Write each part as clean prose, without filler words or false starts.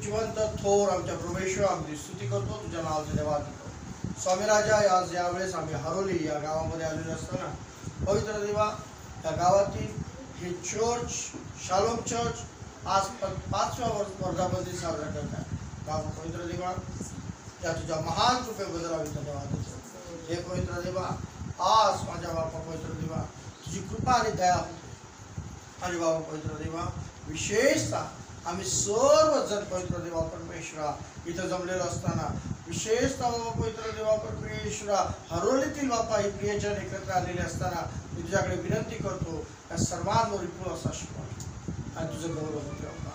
जिवंत थोर आमच्या प्रभुश्वर आमची स्तुती करतो, तुझ्या नावाचे धन्यवाद देतो. स्वामी राजा, आज यावेळेस आम्ही हरोली या गावामध्ये आलेलो असताना पवित्र देवा, या गावातील हे चर्च, शालोम चर्च आज 5व्या वर्धापन साजरा करतात. बाबा पवित्र देवा, या तुझ्या महान कृपेबद्दल आम्ही धन्यवाद देतो. हे पवित्र देवा, आज माझ्या बाबा पवित्र देवा, तुझी कृपा आणि दया होते. आणि बाबा पवित्र देवा, विशेषतः आम्ही सर्वजण पवित्र देवा परमेश्वरा इथं जमलेलो असताना, विशेषतः बाबा पवित्र देवा परमेश्वरा हरोलीतील बापा ही प्रियजन एकत्र आलेले असताना मी तुझ्याकडे विनंती करतो, या सर्वांवर विपुल असा शिकवा आणि तुझं गौरव होते बाबा.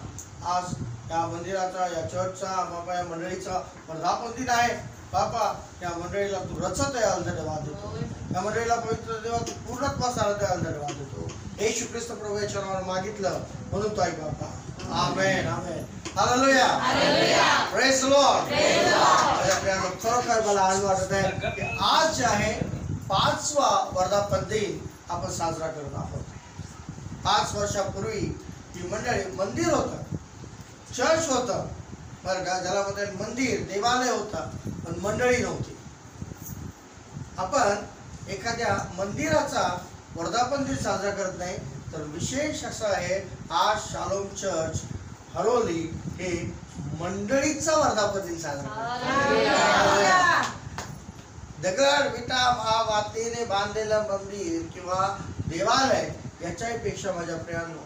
आज या मंदिराचा, या चर्चचा बाबा, या मंडळीचा वर्धापन दिन आहे बापा. या मंडळीला तू रचत याल धन्यवाद देतो. या मंडळीला पवित्र देवा तू पूर्णत्वास आला द्याल धन्यवाद देतो. येशू ख्रिस्त प्रभूच्या नावाने मागितलं म्हणून तो ऐक बापा. Amen amen. Hallelujah hallelujah. Praise the Lord. खरोखर मला आज वाटत आहे की आज जे आहे 5वा वर्धापन दिन आपण साजरा करत आहोत. 5 वर्षापूर्वी ही मंडळी मंदिर होतं, चर्च होतं बरं का, ज्याला मध्ये मंदिर देवालय होता पण मंडळी नव्हती. आपण एखाद्या मंदिराचा वर्धापन दिन साजरा करत नाही, तर विशेष असं आहे आज शालोम चर्च हरोली हे मंडळीचा वर्धापन दिन साजरा करतो. दगड विटा मातीने बांधलेलं मंदिर किंवा देवालय याच्याही पेक्षा माझ्या प्रियांनो,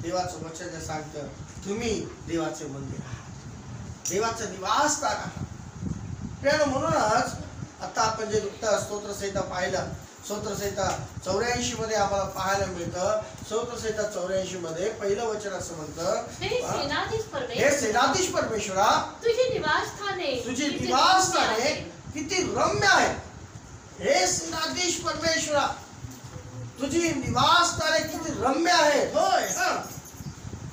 देवाचं वचन जे सांगतं, तुम्ही देवाचे मंदिर आहात, देवाचं निवासस्थान आहात प्रियांनो. म्हणूनच आता आपण जे नुकतं स्तोत्रसंहिता पाहिलं, स्तोत्रसंहिता 84 मध्ये आम्हाला पाहायला मिळतं. स्तोत्रसंहिता 84 मध्ये पहिलं वचन असं म्हणतं, हे सेनाधीश परमेश्वरा, तुझी निवासस्थाने किती रम्य आहे. हे सेनाधीश परमेश्वरा, तुझी निवासस्थाने किती रम्य आहेत. होय,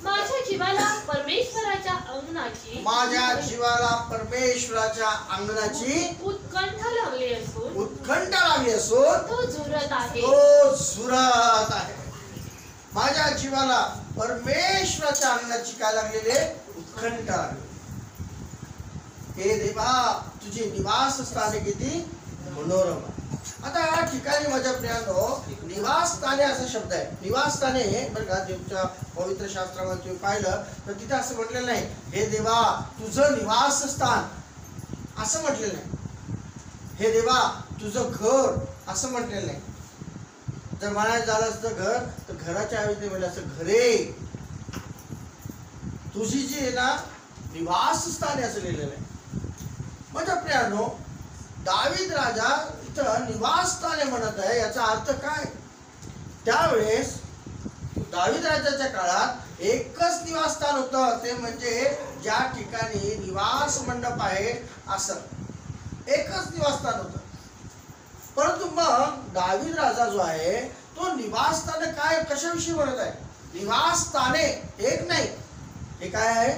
माझ्या जीवाला परमेश्वराच्या अंगणाची, माझ्या जीवाला परमेश्वराच्या अंगणाची उत्कंठा लागली असून तो झुरत आहे. माझ्या जीवाला परमेश्वराच्या अंगणाची काय लागलेली उत्कंठा लागली. हे देवा, तुझे निवासस्थाने किती मनोरम. आता या ठिकाणी माझ्या प्रियांनो, निवासस्थाने असा शब्द आहे. निवासस्थाने बरं का, देवच्या पवित्र शास्त्रामध्ये तुम्ही पाहिलं तर तिथे असं म्हटलेलं नाही, हे देवा तुझं निवासस्थान असं म्हटलेलं नाही. हे देवा तुझं घर असं म्हटलेलं नाही. जर म्हणायचं झालं असतं घर, तर घराच्या ऐवजी म्हटलं असं घरे. तुझी जी आहे ना निवासस्थाने असं लिहिलेलं आहे. माझ्या प्रियांनो, दावीद राजा इथं निवासस्थाने म्हणत आहे. याचा अर्थ काय? त्यावेळेस दावीद राजाच्या काळात एकच निवासस्थान होतं, ते म्हणजे ज्या ठिकाणी निवास मंडप आहे असं एकच निवासस्थान होतं. परंतु मग दावीद राजा जो आहे तो निवासस्थाने काय, कशाविषयी म्हणत आहे? निवासस्थाने एक नाही, हे काय आहे?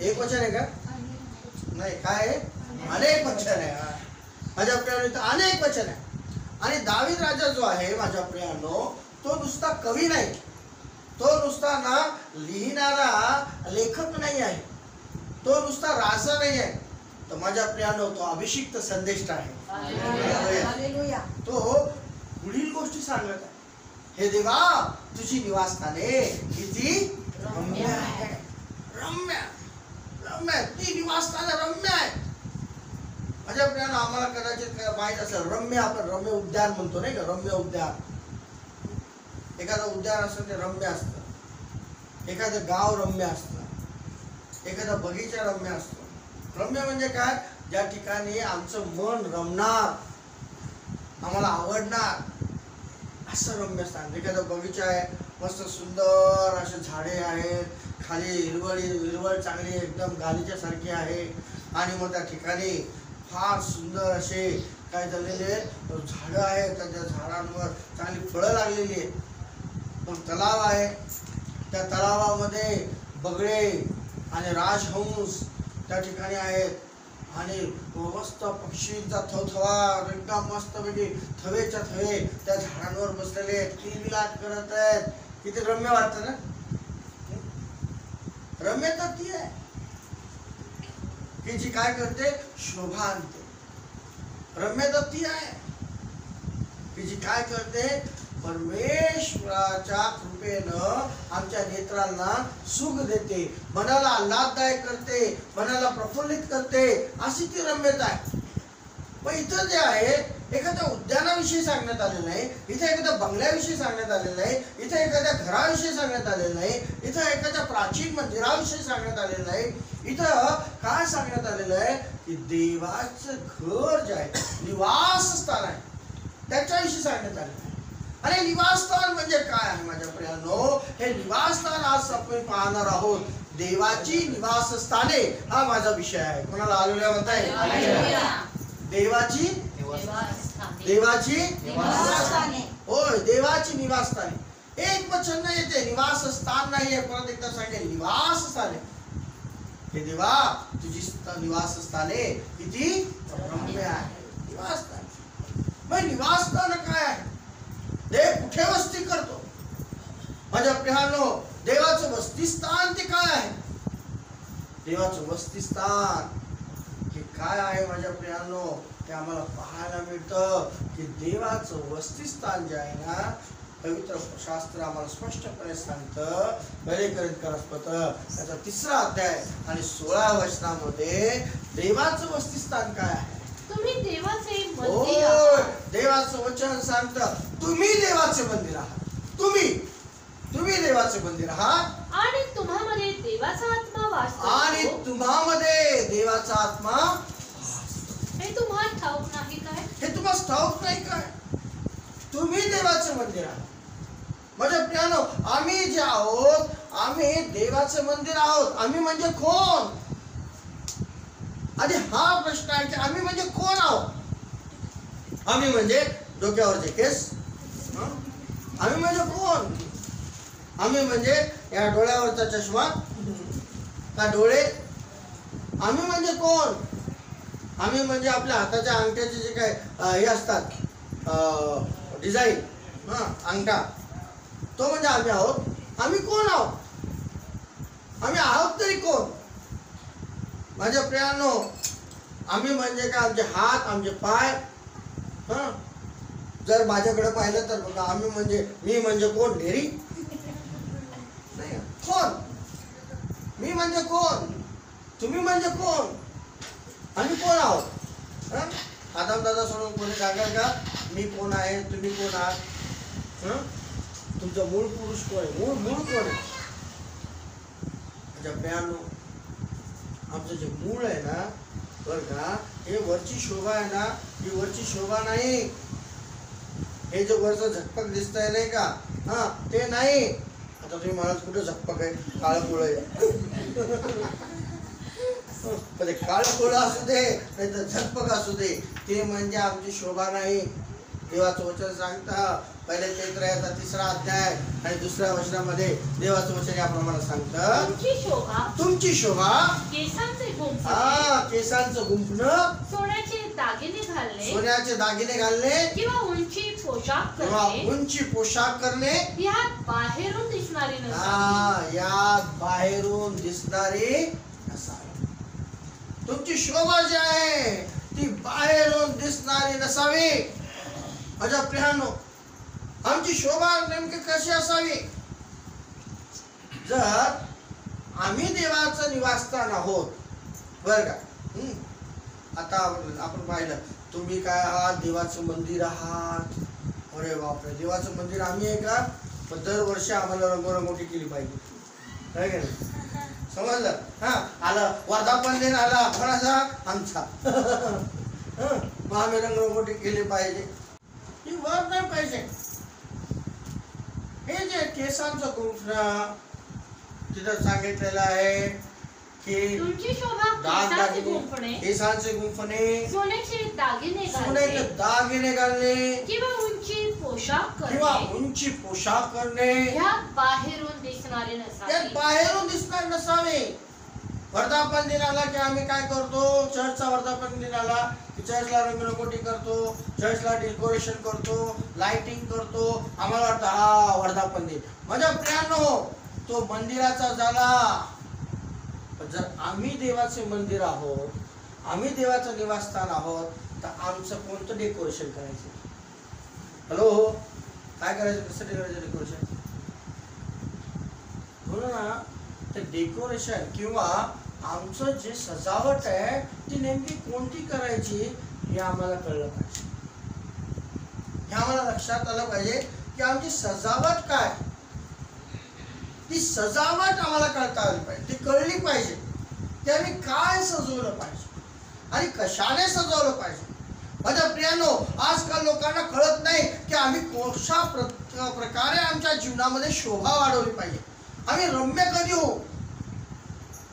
एक वचन आहे का? नाही, काय आहे? अनेक वचन आहे. माझ्या प्रियांनो, अनेक वचन आहे. आणि दावीद राजा जो आहे माझ्या प्रियांनो, तो नुसता कवी नाही, तो नुसता ना लिहिणारा लेखक नाही आहे, तो नुसता राजा नाही आहे, तर माझ्या प्रियांनो तो अभिषिक्त संदेष्टा आहे. तो पुढील गोष्टी सांगत आहे. हे देवा, तुझी निवासस्थाने किती रम्य आहे. रम्य रम्य, ती निवासस्थाने रम्य आहे. माझ्या प्रियांनो, आम्हाला कदाचित माहित असेल, रम्य आपण रम्य उद्यान म्हणतो नाही का? रम्य उद्यान, एखादं उद्यान असतं ते रम्य असतं, एखादं गाव रम्य असतं, एखादा बगीचा रम्य असतो. रम्य म्हणजे काय? ज्या ठिकाणी आमचं मन रमणार, आम्हाला आवडणार असं रम्य स्थान. एखादा बगीचा आहे, मस्त सुंदर असे झाडे आहेत, खाली हिरवळ चांगली एकदम गालीच्या सारखी आहे, आणि मग त्या ठिकाणी फार सुंदर असे काय झालेले झाडं आहेत, त्या झाडांवर चांगली फळं लागलेली आहेत. मग तलाव आहे, त्या तलावामध्ये बगळे आणि राजहंस त्या ठिकाणी आहेत, आणि मस्त पक्षींचा थवथवा एकदम मस्त म्हणजे थवेच्या थवे त्या झाडांवर बसलेले आहेत, किलबिलाट करत आहेत. किती रम्य वाटतं ना? रम्यता ती आहे. की जी काय करते, शोभा आणते. रम्यता ती आहे की जी काय करते, परमेश्वराच्या कृपेनं आमच्या नेत्रांना सुख देते, मनाला आल्हाददायक करते, मनाला प्रफुल्लित करते, अशी ती रम्यता आहे. पण इथं जे आहे, एखाद्या उद्यानाविषयी सांगण्यात आलेलं नाही, इथे एखाद्या बंगल्याविषयी सांगण्यात आलेलं नाही, इथे एखाद्या घराविषयी सांगण्यात आलेलं नाही, इथं एखाद्या प्राचीन मंदिराविषयी सांगण्यात आलेलं नाही. इथं काय सांगण्यात आलेलं आहे की देवाचं घर जे आहे, निवासस्थान आहे, त्याच्याविषयी सांगण्यात आलेलं आहे. आणि निवासस्थान म्हणजे काय आहे माझ्या प्रियांनो, हे निवासस्थान आज आपण पाहणार आहोत. देवाची निवासस्थाने हा माझा विषय आहे. कोणाला हालेलुया म्हणताय? देवाची निवासस्थाने, होय, देवाची निवासस्थाने. एक वचन नाही येते, निवासस्थान नाही आहे, परत एकदा सांगेल, निवासस्थाने. हे देवा, तुझी निवासस्थाने किती रम्य आहे. निवासस्थान मग निवासस्थान काय आहे? देव कुठे वस्ती करतो? माझ्या प्रियांनो, देवाचं वस्तीस्थान ते काय आहे? देवाचं वस्तीस्थान हे काय आहे माझ्या प्रियांनो, ते आम्हाला पाहायला मिळतं की देवाचं वस्तीस्थान जे आहे ना, पवित्र शास्त्र आम्हाला स्पष्टपणे सांगतं. पहिले कोरिन्थीकर पत्र त्याचा 3रा अध्याय आणि 16 वचनामध्ये देवाचं वस्तीस्थान काय आहे? तुम्ही देवाचे मंदिर आहात. देवाचं वचन सांगतं, तुम्ही देवाचे मंदिर आहात. तुम्ही देवाचे मंदिर आहात आणि तुम्हामध्ये देवाचा आत्मा वास करतो. आणि तुम्हामध्ये देवाचा आत्मा. हे तुम्हाला ठाऊक नाही काय? हे तुम्हाला ठाऊक नाही काय? तुम्ही देवाचे मंदिर आहात. माझ्या प्रियांनो, आम्ही जे आहोत, आम्ही देवाचे मंदिर आहोत. आम्ही म्हणजे कोण? आधी हा प्रश्न आहे की आम्ही म्हणजे कोण आहोत? आम्ही म्हणजे डोक्यावरचे केस. आम्ही म्हणजे कोण? आम्ही म्हणजे या डोळ्यावरचा चष्मा का डोळे? आम्ही म्हणजे कोण? आम्ही म्हणजे आपल्या हाताच्या अंगठ्याचे जे काय हे असतात डिझाईन, अंगठा, तो म्हणजे आम्ही आहोत. आम्ही कोण आहोत? आम्ही आहोत तरी कोण? माझ्या प्रियांनो, आम्ही म्हणजे काय? आमचे हात, आमचे पाय. जर माझ्याकडे पाहिलं तर बघा, आम्ही म्हणजे, मी म्हणजे कोण? ढेरी नाही. कोण? मी म्हणजे कोण? तुम्ही म्हणजे कोण? आम्ही कोण आहोत? आदम दादा सोडून कोणी सांगाल का मी कोण आहे, तुम्ही कोण आहात? तुमचा मूळ पुरुष कोण आहे? मूळ कोण आहे? माझ्या प्रियांनो, आमचं जे मूळ आहे ना, बरं का, हे वरची शोभा आहे ना, ही वरची शोभा नाही. हे जे वरचं झटपक दिसतंय नाही का, ते नाही. आता तुम्ही म्हणाल कुठं झटपक आहे? काळं पोळं आहे. पण काळं पोळं असू दे नाही तर झटपक असू दे, ते म्हणजे आमची शोभा नाही. देवाचं वचन सांगतं, पहिले पेत्राचा 3रा अध्याय आणि 2ऱ्या वचनामध्ये देवाचं वचन याप्रमाणे सांगतं, तुमची शोभा केसांचं गुंफणं, सोन्याचे दागिने घालणे किंवा उंची पोशाख करणे, यात बाहेरून दिसणारी नसावी. तुमची शोभा जी आहे ती बाहेरून दिसणारी नसावी. माझ्या प्रियांनो, आमची शोभा नेमकी कशी असावी? जर आम्ही देवाचं निवासस्थान आहोत, बरं का, आता आपण पाहिलं, तुम्ही काय आहात? देवाचं मंदिर आहात. अरे बापरे, देवाचं मंदिर आम्ही आहे का? पण दरवर्षी आम्हाला रंगोरंगोटी केली पाहिजे, काय का नाही? समजलं? आलं वर्धापन दिन आला कोणाचा? आमचा. मग आम्ही रंगरंगोटी केली पाहिजे. ही वर नाही पाहिजे. हे जे केसांचं गुंफणं तिथं सांगितलेलं आहे की तुमची शोभा केसांचे गुंफणे, सोन्याचे दागिने घालणे किंवा उंची पोशाख करणे, यात बाहेरून दिसणार नसावे. वर्धापन दिन आला की आम्ही काय करतो? चर्चचा वर्धापन दिन आला की चर्चला रंगरंगोटी करतो, चर्चला डेकोरेशन करतो, लाइटिंग करतो. आम्हाला वाटतं हा वर्धापन दिन. माझ्या प्रियांनो, तो मंदिराचा झाला, पण जर आम्ही देवाचे मंदिर आहोत, आम्ही देवाचं निवासस्थान आहोत, तर आमचं कोणतं डेकोरेशन करायचं? हॅलो, काय करायचं? कसं करायचं डेकोरेशन? बोला ना. ते डेकोरेशन किंवा आमचं जे सजावट आहे ती नेमकी कोणती करायची हे आम्हाला कळलं पाहिजे. हे आम्हाला लक्षात आलं पाहिजे की आमची सजावट काय, ती सजावट आम्हाला कळता आली पाहिजे, ती कळली पाहिजे की आम्ही काय सजवलं पाहिजे आणि कशाने सजवलं पाहिजे. माझ्या प्रियानो, आजकाल लोकांना कळत नाही की आम्ही कशा प्रकारे आमच्या जीवनामध्ये शोभा वाढवली पाहिजे, आम्ही रम्य कधी होऊ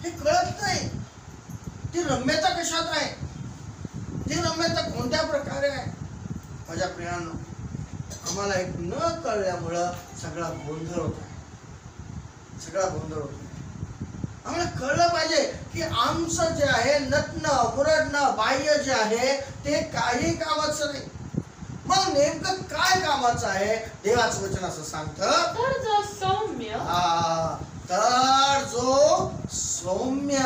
हे कळत नाही. ती रम्यता कशात आहे, ती रम्यता कोणत्या प्रकारे आहे? माझ्या प्रियानो, आम्हाला एक न कळल्यामुळं सगळा गोंधळ होत आहे, सगळा गोंधळ होत आहे. आम्हाला कळलं पाहिजे की आमचं जे आहे नटणं मुरडणं बाह्य जे आहे ते काही कामाचं नाही. मग नेमकं काय कामाचं आहे? देवाचं वचन असं सांगतं, तर जो सौम्य तर जो सौम्य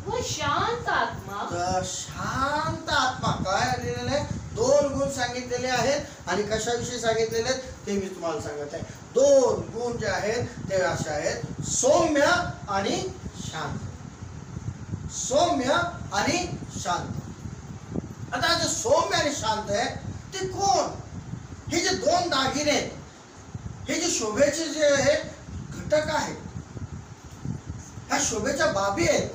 व शांत आत्मा, तर शांत आत्मा. काय लिहिलेलं आहे? 2 गुण सांगितलेले आहेत आणि कशाविषयी सांगितलेले आहेत ते मी तुम्हाला सांगत आहे. 2 गुण जे आहेत ते असे आहेत, सौम्य आणि शांत. सौम्य आणि शांत. आता जे सौम्य आणि शांत आहे ते कोण? हे जे 2 दागिने आहेत, हे जे शोभेचे जे आहे घटक आहेत, ह्या शोभेच्या बाबी आहेत.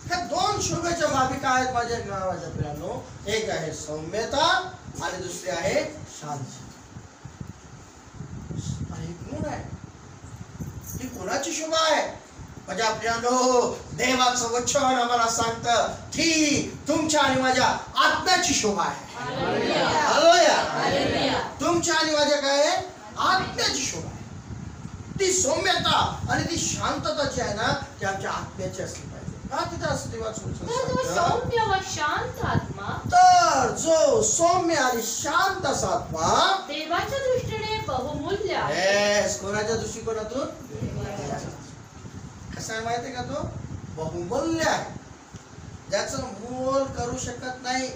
ह्या 2 शोभेच्या बाबी काय आहेत माझ्या प्रियांनो? एक आहे सौम्यता आणि दुसरी आहे शांती. आणि कोण आहे? ही कोणाची शोभा आहे? माझ्या प्रियांनो, देवाचं वचन आम्हाला सांगतं ती तुमच्या आणि माझ्या आत्म्याची शोभा आहे. हालेलुया. तुमच्या आणि माझ्या काय आहे? आत्म्याची शोभा आहे. ती सौम्यता आणि ती शांतता जी आहे ना ती आमच्या आत्म्याची असली पाहिजे. का तिथं असं देवाचं वचन सांगतं? सौम्य व शांत आत्मा, तर जो सौम्य आणि शांत असा आत्मा देवाच्या दृष्टीने बहुमूल्य आहे. येस, कोणाच्या दृष्टिकोनातून? कसं आहे माहिती का? तो बहुमूल्य आहे, ज्याचं मोल करू शकत नाही.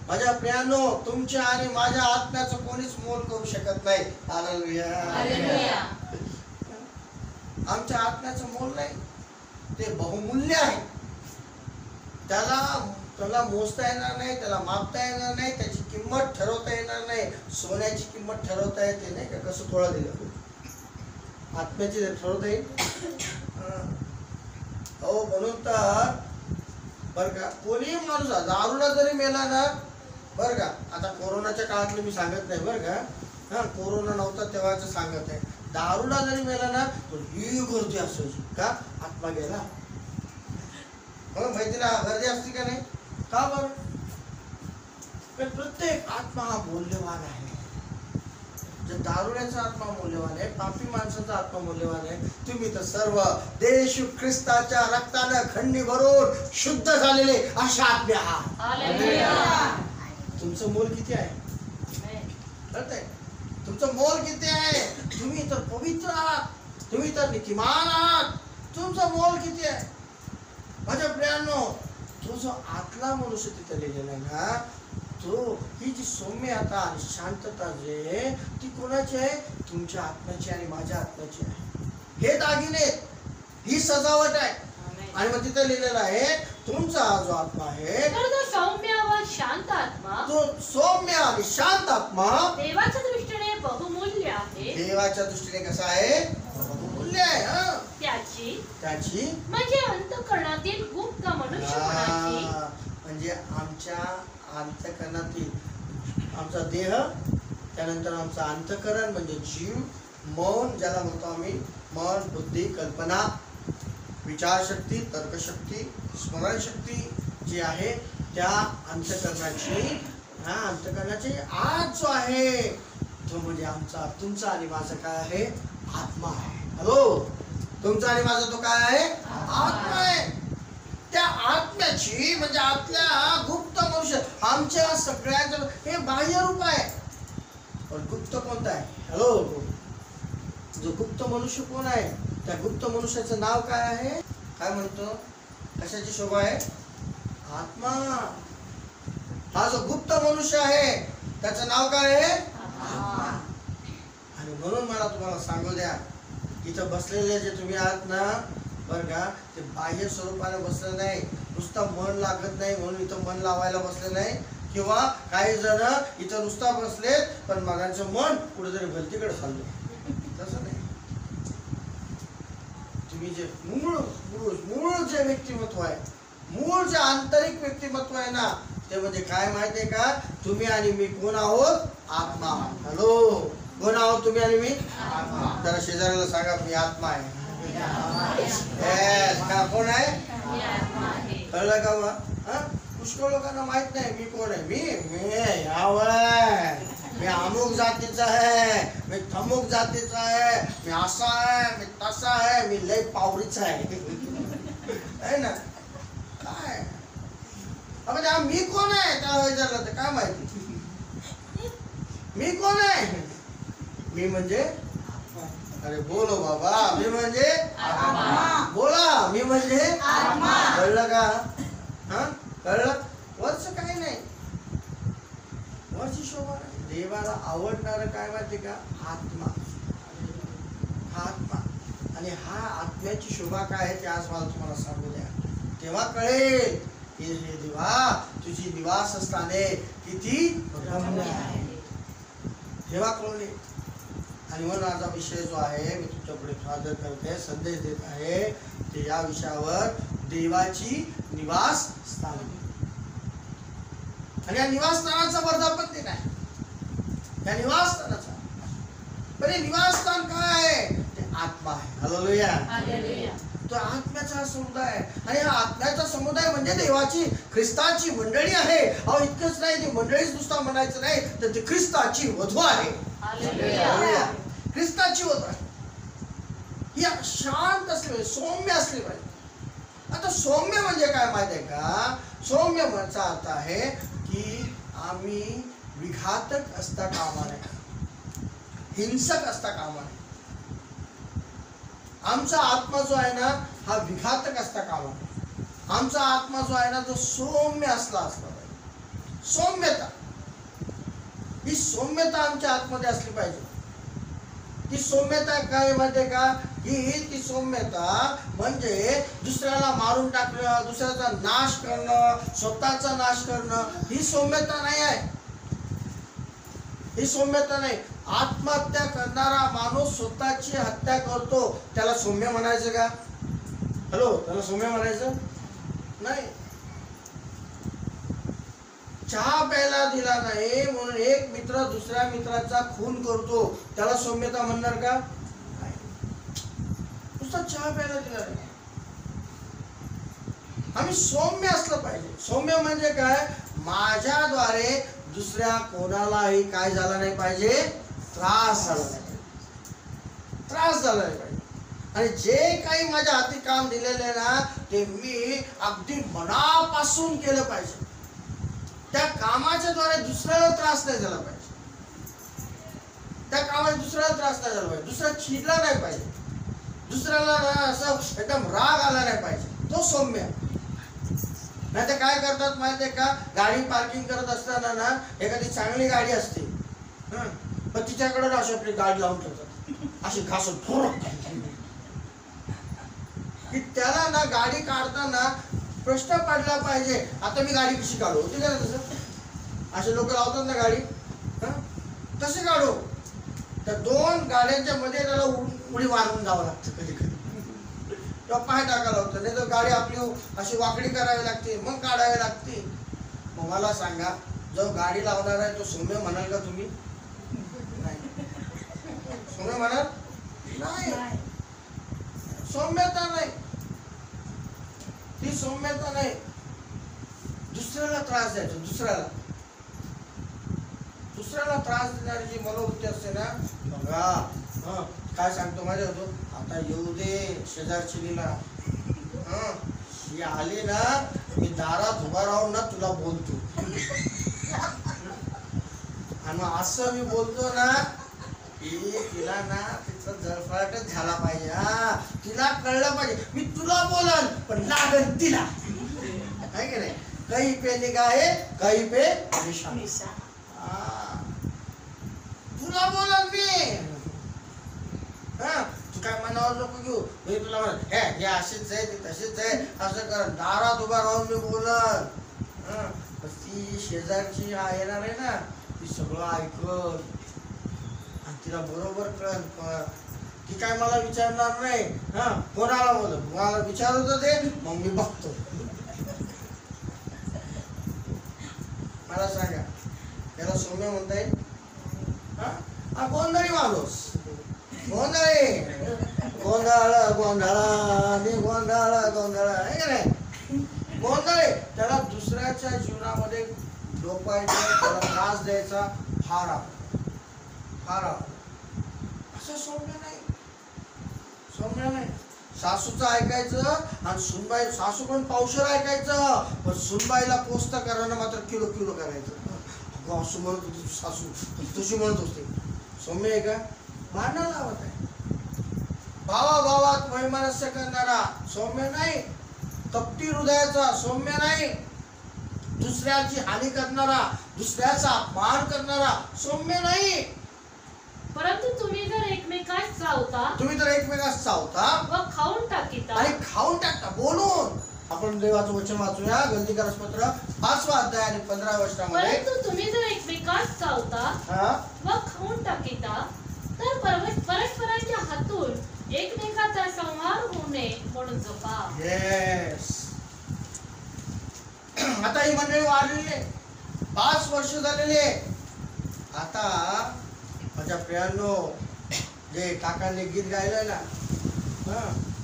माझ्या प्रियांनो, तुमच्या आणि माझ्या आत्म्याचं कोणीच मोल करू शकत नाही. हालेलुया. आमच्या आत्म्याचं मोल नाही, ते बहुमूल्य आहे. त्याला मोजता येणार नाही, त्याला मापता येणार नाही, त्याची किंमत ठरवता येणार नाही. सोन्याची किंमत ठरवता येते नाही का? कसं थोडा दिलं आत्म्याची ठरवता येईल? हो, म्हणून तर बर का कोणी माणूस दारूला जरी मेला ना, बर का, आता कोरोनाच्या काळातलं मी सांगत नाही बर का, हा कोरोना नव्हता तेव्हाच सांगत आहे. दारूला जरी मेला ना तर ही गर्दी असायची. का? आत्मा गेला. माहिती ना, गर्दी असते का नाही? का बरं? पण प्रत्येक आत्मा हा मौल्यवान आहे. दारुड्याचा आत्मा मौल्यवान आहे, पापी माणसाचा आत्मा मौल्यवान आहे. तुम्ही तर सर्व येशू ख्रिस्ताच्या रक्ताने खंडी भरून शुद्ध झालेले अशा आत्मे आहात. हालेलुया. तुमचं मोल किती आहे? कळतंय? तुमचं मोल किती आहे? तुम्ही तर पवित्र आहात, तुम्ही तर नीतिमान आहात. तुमचं मोल किती आहे? माझ्या प्रियांनो, तो जो आतला मनुष्य तिथे लिहिलेला आहे ना, तो ही जी सौम्यता आणि शांतता जे ती कोणाची आहे? तुमच्या आत्म्याची आणि माझ्या आत्म्याची आहे. हे दागिने, ही सजावट आहे. आणि मग तिथे लिहिलेलं आहे तुमचा जो आत्मा आहे तो सौम्य व शांत आत्मा, तो सौम्य आणि शांत आत्मा देवाच्या दृष्टीने बहुमूल्य आहे. देवाच्या दृष्टीने कसा आहे? बहुमूल्य आहे. त्याची म्हणजे अंतःकरणातील गुप्त मनुष्यपणाची, म्हणजे आमच्या अंतःकरणातील आमचा देह, त्यानंतर आमचं अंतःकरण म्हणजे जीव, मन ज्याला म्हणतो आम्ही, मन बुद्धी कल्पना विचारशक्ती तर्कशक्ती स्मरणशक्ती जी आहे त्या अंतःकरणाची, ह्या अंतःकरणाची आज जो आहे तो म्हणजे आमचा तुमचा आणि माझा काय आहे? आत्मा आहे. हॅलो, तुमचा आणि माझा तो काय आहे? आत्मा आहे. त्या आत्म्याची म्हणजे आतल्या गुप्त मनुष्य आमच्या सगळ्यांचं हे बाह्य रूप आहे, पण गुप्त कोणता आहे? हॅलो, जो गुप्त मनुष्य कोण आहे? त्या गुप्त मनुष्याचं नाव काय आहे? काय म्हणतो? कशाची शोभा आहे? आत्मा. हा जो गुप्त मनुष्य आहे त्याचं नाव काय आहे? आणि म्हणून मला तुम्हाला सांगू द्या, इथं बसलेले जे तुम्ही आहात ना, बरं का, ते बाह्य स्वरूपाने बसले नाही, नुसतं मन लागत नाही म्हणून इथं मन लावायला बसले नाही, किंवा काही जण इथं नुसता बसलेत पण मगांचं मन कुठेतरी भलतीकडे चाललं. तसं नाही. तुम्ही जे मूळ जे व्यक्तिमत्व आहे, मूळ जे आंतरिक व्यक्तिमत्व आहे ना, ते म्हणजे काय माहितीये का? तुम्ही आणि मी कोण आहोत? आत्मा. हॅलो, कोण आहोत तुम्ही आणि मी? जरा शेजाऱ्याला सांगा, मी आत्मा आहे. का कोण आहे? कळलं का? पुष्कळ लोकांना माहित नाही मी कोण आहे. मी अमुक जातीचा आहे, मी थमुक जातीचा आहे, मी असा आहे, मी तसा आहे, मी लय पावरीचा आहे ना. काय मी कोण आहे? त्या विचारलं तर काय माहिती मी कोण आहे? मी म्हणजे, अरे बोलो बाबा, मी म्हणजे बोला, मी म्हणजे कळलं का? हा, कळलं? वर्ष काही नाही, वर्ष शोभा नाही. देवाला आवडणारं काय माहिती का? आत्मा. हा आत्मा. आणि हा आत्म्याची शोभा काय आहे ते आज मला तुम्हाला सांगू द्या. तेव्हा कळेल की हे देवा, तुझी निवासस्थाने किती रम्य आहे. तेव्हा कळले. आणि म्हणून माझा विषय जो आहे, मी तुमच्या पुढे सादर करते, संदेश देत आहे, ते या विषयावर देवाची निवास स्थान. आणि या निवासस्थानाचा वर्धापन दिन आहे. या निवासस्थानाचा, पण हे निवासस्थान काय आहे? ते आत्मा आहे. हालेलुया. तो आत्म्याचा समुदाय आहे. आणि हा आत्म्याचा समुदाय म्हणजे देवाची, ख्रिस्ताची मंडळी आहे. अहो, इतकंच नाही, ती मंडळीच नुसता म्हणायचं नाही, तर ती ख्रिस्ताची वधू आहे. ख्रिस्ताची वधू आहे. ही शांत असली पाहिजे, सौम्य असली पाहिजे. आता सौम्य म्हणजे काय माहिती आहे का? सौम्य म्हणचा अर्थ आहे की आम्ही विघातक असता कामा नये, हिंसक असता कामा नये. आमचा आत्मा जो आहे ना, हा विघातक असता कामा नये. आमचा आत्मा जो आहे ना, तो सौम्य असला पाहिजे. सौम्यता, ही सौम्यता आमच्या आतमध्ये असली पाहिजे. ती सौम्यता काय माहितीये का? ती सौम्यता म्हणजे दुसऱ्याला मारून टाकणं, दुसऱ्याचा नाश करणं, स्वतःचा नाश करणं, ही सौम्यता नाही आहे. ही सौम्यता नाही. आत्महत्या करणारा माणूस स्वतःची हत्या करतो, त्याला सौम्य म्हणायचं का? हॅलो, त्याला सौम्य म्हणायचं नाही. चहा प्यायला दिला नाही म्हणून एक मित्र दुसऱ्या मित्राचा खून करतो, त्याला सौम्यता म्हणणार का? नुसता चहा प्यायला दिला नाही. आम्ही सौम्य असलं पाहिजे. सौम्य म्हणजे काय? माझ्याद्वारे दुसऱ्या कोणालाही काय झाला नाही पाहिजे? त्रास झाला नाही, त्रास झाला नाही पाहिजे. आणि जे काही माझ्या हाती काम दिलेले ना, ते मी अगदी मनापासून केलं पाहिजे. त्या कामाच्या द्वारे दुसऱ्याला त्रास नाही झाला पाहिजे. त्या कामाने दुसऱ्याला त्रास नाही झाला पाहिजे. दुसरा चिडला नाही पाहिजे. दुसऱ्याला असं एकदम राग आला नाही पाहिजे. तो सौम्य. नाही तर काय करतात माहितीये का? गाडी पार्किंग करत असताना ना, एखादी चांगली गाडी असते, पण तिच्याकडे अशी आपली गाडी लावून ठेवतात, अशी घासून की त्याला ना गाडी काढताना प्रश्न पडला पाहिजे, आता मी गाडी कशी काढू? होती का तसं? असे लोक लावतात ना गाडी, कसे काढू? त्या दोन गाड्यांच्या मध्ये त्याला उडी मारून जावं लागतं कधी कधी, किंवा पाय टाकायला होतं, नाही तर गाडी आपली अशी वाकडी करावी लागते, मग काढावी लागते. मग मला सांगा, जो गाडी लावणार आहे तो सौम्य म्हणाल का तुम्ही? नाही. सौम्य म्हणाल नाही. सौम्यता नाही, ती सौम्यता नाही. दुसऱ्याला त्रास द्यायचा, दुसऱ्याला त्रास देणारी जी मनोवृत्ती असते ना, बघा काय सांगतो माझ्या होतो, आता येऊ दे शेजारचिनीला, ही आली ना, मी दारात उभा राहून ना तुला बोलतो, आणि असं मी बोलतो ना की तिला ना तिचा जळफळाटच झाला पाहिजे. तिला कळलं पाहिजे मी तुला बोलन पण लागन तिला आहे की नाही. कहीं पे निगाहे कहीं पे निशान. तुला बोलन मी तू काय मनावर नको घेऊ. मी तुला म्हणत हे अशीच आहे ती तशीच आहे असं कर दारात उभा राहून मी बोलन. ती शेजारची येणार आहे ना ती सगळं ऐकत आणि तिला बरोबर कळत. ती काय मला विचारणार नाही. कोणाला बोल मला विचारत होते मग मी बघतो. मला सांगा त्याला सौम्य म्हणता येईल. गोंधळी माणूस गोंधळी गोंधळ गोंधळ गोंधळ गोंधळ आहे का नाही. गोंधळी त्याला दुसऱ्याच्या जीवनामध्ये डोपायचं त्याला त्रास द्यायचा फार आवडतो. असं सौम्य नाही. सौम्य नाही. सासूचं ऐकायचं आणि सुनबाई सासू पण पावशर ऐकायचं पण सुनबाईला पोस्ट करणं मात्र किलो किलो करायचं. असं म्हणत होती सासू तुझी म्हणत होती. सौम्य आहे का. भांडण लावत आहे. भावा भावात वैमनस्य करणारा सौम्य नाही. कपटी हृदयाचा सौम्य नाही. दुसऱ्याची हानी करणारा दुसऱ्याचा अपमान करणारा सौम्य नाही. परंतु तुम्ही जर एकमेकास चावता व खाऊन टाकीता आणि खाऊन टाकता बोलून. आपण देवाचं वचन वाचूया गलतीकारस पत्र 5वा अध्याय आणि 15व्या वचनामध्ये. परंतु तुम्ही जर एकमेकास चावता व खाऊन टाकीता तर परस्परांच्या हातून एकमेकाचा संहार होऊ नये म्हणून जपा. येस. आता ही मंडळी वाढलेली 5 वर्ष झालेली आहे. आता माझ्या प्रियांनो जे काकांनी गीत गायलंय ना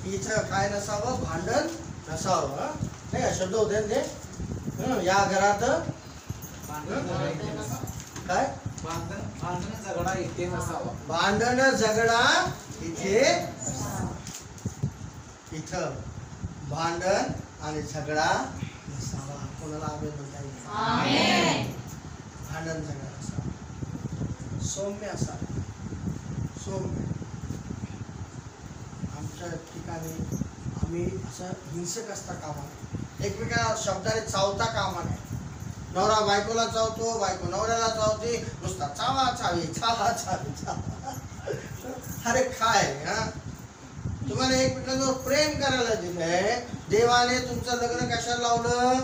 इथं काय नसावं भांडण नसावं. नाही का शब्द होते ते. या घरात काय भांडण झगडा इथे नसावा. भांडण झगडा इथे इथं भांडण आणि झगडा नसावा. कोणाला आम्ही म्हणता येईल. भांडण झगडा नसावा. सौम्य असावा. सौम्य. आमच्या ठिकाणी आम्ही असं हिंसक असता कामा नये. एकमेकाला शब्दाने चावता कामा नये. नवरा बायकोला चावतो बायको नवऱ्याला चावते नुसता चावा चावी चावा चावी चावा. अरे काय तुम्हाला एकमेकांवर प्रेम करायला दिलंय देवाने. तुमचं लग्न कशाला लावलं.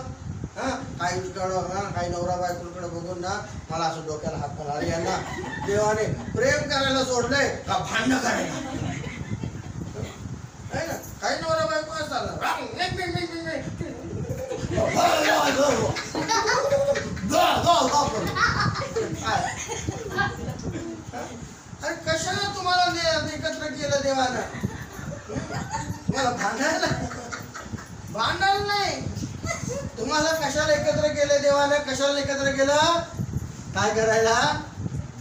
काही काही नवरा बायकोकडे बघून ना मला असं डोक्याला हात मारला. अरे यांना देवाने प्रेम करायला सोडलंय का भांडण करायला. आहे ना काही नवरा बायको असतात अरे कशाला तुम्हाला एकत्र केलं देवानं. तुम्हाला भांडायला नाही. तुम्हाला कशाला एकत्र केलं देवानं. कशाला एकत्र केलं. काय करायला.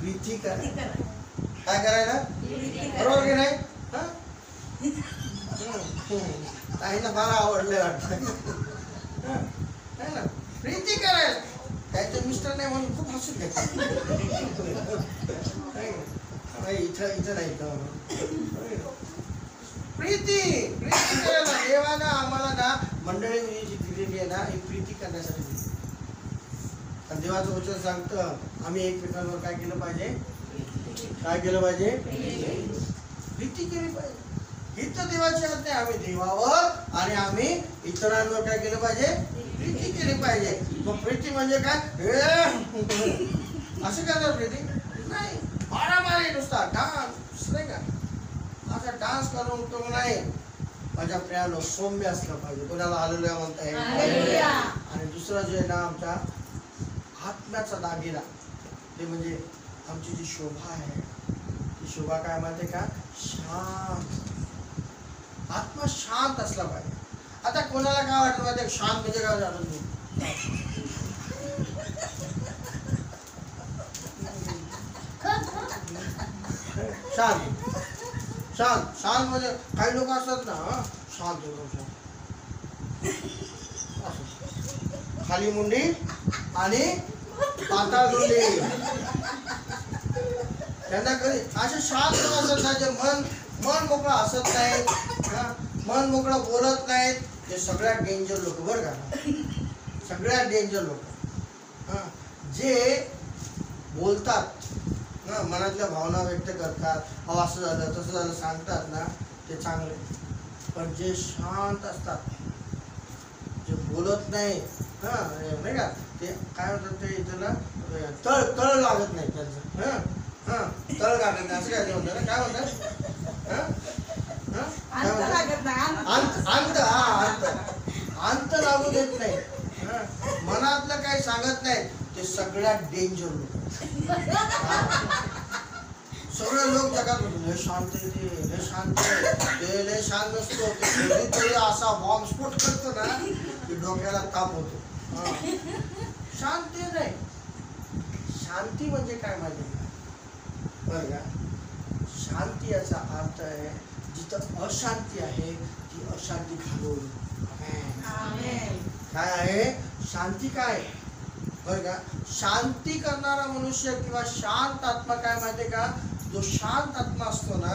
प्रीती करायला. काय करायला. बरोबर की नाही. काहींना फार आवडले वाटतं. प्रीती करायला. त्याचे मिस्टर नाही म्हणून खूप हसून घ्यायचं. इथं नाही प्रीती करायला देवानं आम्हाला ना मंडळी जी दिलेली आहे ना ही प्रीती करण्यासाठी दिली. आणि देवाचं वचन सांगतं आम्ही एकमेकांवर काय केलं पाहिजे. काय केलं पाहिजे. प्रीती केली पाहिजे. ही तर देवाची आज्ञा. आम्ही देवावर आणि आम्ही इतरांवर काय केलं पाहिजे. प्रीती केली पाहिजे. मग प्रीती म्हणजे काय असं करणार प्रीती नाही. मारामारी नुसता डान्स नाही का. असा डान्स करून उपयोग नाही. माझ्या प्रियानो सौम्य असलं पाहिजे. कोणाला हालेलुया म्हणता येईल. आणि दुसरं जे आहे ना आमच्या आत्म्याचा दागिना ते म्हणजे आमची जी शोभा आहे ती शोभा काय माहिती का. शांत. आत्मा शांत असला पाहिजे. आता कोणाला काय वाटत माहिती शांत म्हणजे काय जाणून घेऊ. शांत शांत शांत म्हणजे काही लोक असतात ना शांत एकदम शांत. खाली मुंडी आणि पाताळ मुंडी. त्यांना कधी असे शांत असतात ना जे मन मन मोकळं हसत नाहीत, मन मोकळं बोलत नाहीत, ते सगळ्यात डेंजर लोक बरं का. सगळ्यात डेंजर लोक जे बोलतात ना, मनातल्या भावना व्यक्त करतात, अहो असं झालं तसं झालं सांगतात ना, ते चांगले. पण जे शांत असतात, जे बोलत नाही, नाही का, ते काय म्हणतात ते त्याला तळ लागत नाही त्यांचं. तळ लागत नाही असं काय म्हणतात ना, काय म्हणतात अंत लागू देत नाही, मनातलं काही सांगत नाही, ते सगळ्यात डेंजर लोक. सगळे लोक जगात लय शांत आहे, ते लय शांत आहे, ते लय शांत नसतो, ते कधीतरी असा बॉम्बस्फोट करतो ना की डोक्याला ताप होतो. शांती नाही. शांती म्हणजे काय माहिती का, बरं का, शांती याचा अर्थ आहे जिथं अशांती आहे ती अशांती घालवून. काय आहे शांती? काय बरं का, शांती करणारा मनुष्य किंवा शांत आत्मा काय माहितीये का, जो शांत आत्मा असतो ना